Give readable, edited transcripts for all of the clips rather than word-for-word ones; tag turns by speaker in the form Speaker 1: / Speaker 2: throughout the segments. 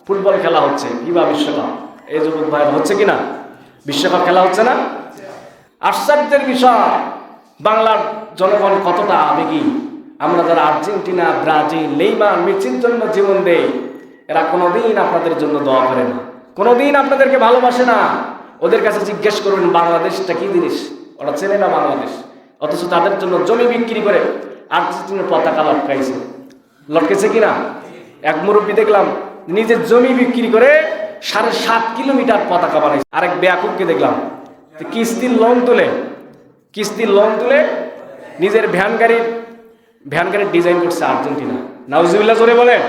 Speaker 1: Football খেলা হচ্ছে, FIFA বিশ্বকাপ, এই যুবক ভাই হচ্ছে কিনা? বিশ্বকাপ খেলা হচ্ছে না? আশ্চর্যের বিষয়, বাংলার জনগণ কতটা আবেগী। আমরা যারা আর্জেন্টিনা, ব্রাজিল, নেইমার, মেসির জন্য জীবন দেই, এরা কোনোদিন আপনাদের জন্য দোয়া করে না, কোনোদিন আপনাদেরকে ভালোবাসে না। ওদের কাছে জিজ্ঞেস করবেন বাংলাদেশটা কি জিনিস, ওরা চেনে না বাংলাদেশ। অথচ তাদের জন্য জমি বিক্রি করে আর্জেন্টিনার পতাকা লটকেছে কিনা? এক মুরব্বী দেখলাম নিজের জমি বিক্রি করে 7.5 কিলোমিটার পতাকা বানাইছে। আরেক বেয়াকুবকে দেখলাম কিস্তির লোন তুলে নিজের ভ্যান গাড়ির ডিজাইন করছে আর্জেন্টিনা। নাউজুবিল্লাহ জোরে বলেন।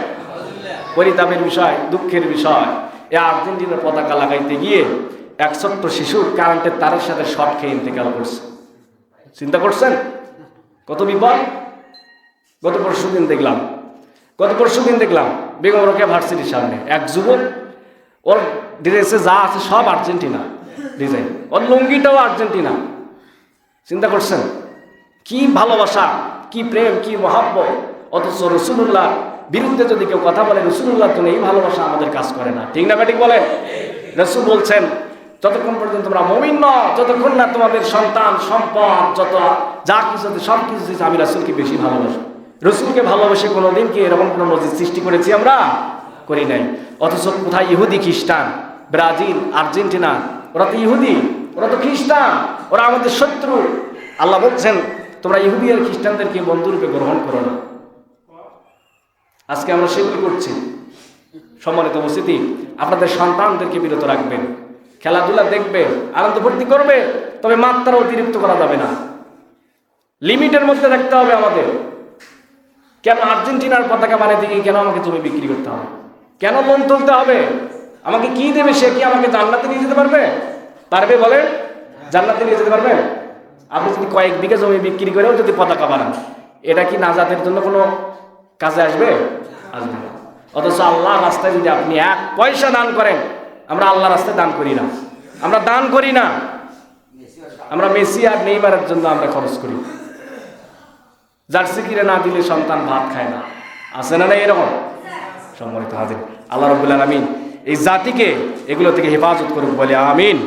Speaker 1: পরিতাপের বিষয়, দুঃখের বিষয়, এই আর্জেন্টিনার পতাকা লাগাইতে গিয়ে এক ছোট্ট শিশুর কারেন্টের তারের সাথে শর্ট খেয়ে ইন্তেকাল করছে। চিন্তা করছেন কত বিপদ? গত পরশু দিন দেখলাম বেগম রোকেয়া ভার্সিটির সামনে এক যুবক, ওর ড্রেসে যা আছে সব আর্জেন্টিনা ডিজাইন, ওর লুঙ্গিটাও আর্জেন্টিনা। চিন্তা করছেন কি ভালোবাসা, কি প্রেম, কি মহাব্বত। অথচ রসুলুল্লাহ বিরুদ্ধে যদি কেউ কথা বলে, রসুলুল্লাহর জন্য এই ভালোবাসা আমাদের কাজ করে না। ঠিক না ব্যাটিক বলেন? রসুল বলছেন যতক্ষণ পর্যন্ত তোমরা মুমিন নও, যতক্ষণ না তোমাদের সন্তান, সম্পদ, যত যা কিছু সব কিছু আমি রাসূলকে বেশি ভালোবাসি। রসুলকে ভালোবেসে কোনোদিন কি এরকম কোনো মসজিদ সৃষ্টি করেছি আমরা? করি নাই। অথচ কোথায় ইহুদি, খ্রিস্টান, ব্রাজিল, আর্জেন্টিনা, ওরা তো ইহুদি, ওরা তো খ্রিস্টান, ওরা আমাদের শত্রু। আল্লাহ বলছেন তোমরা ইহুদি আর খ্রিস্টানদেরকে বন্ধুরূপে গ্রহণ করো না। আজকে আমরা সেগুলি করছি। সম্মানিত উপস্থিতি, আপনাদের সন্তানদেরকে বিরত রাখবেন, খেলাধুলা দেখবে, আনন্দ ফুর্তি করবে, তবে মাত্রা অতিরিক্ত করা যাবে না, লিমিটের মধ্যে রাখতে হবে আমাদের। কেন আর্জেন্টিনার পতাকা বানাইতে গিয়ে কেন আমাকে জমি বিক্রি করতে হবে? কেন লোন তুলতে হবে? আমাকে কি দেবে? সে কি আমাকে জান্নাতে নিয়ে যেতে পারবে? বলেন? জান্নাতে নিয়ে যেতে পারবে? আপনি যদি কয়েক বিঘা জমি বিক্রি করেও যদি পতাকা বানান, এটা কি নাজাতের জন্য কোনো কাজে আসবে? আসবে না। অথচ আল্লাহর রাস্তায় যদি আপনি 1 পয়সা দান করেন, আমরা আল্লাহর রাস্তায় দান করি না, আমরা মেসি আর নেইমারের জন্য আমরা খরচ করি। জার্সি কিনে না দিলে সন্তান ভাত খায় না, আছে না এরকম? সম্মানিত হাজির, আল্লাহ রাব্বুল আলামিন এই জাতিকে এগুলো থেকে হেফাজত করুক বলে আমিন।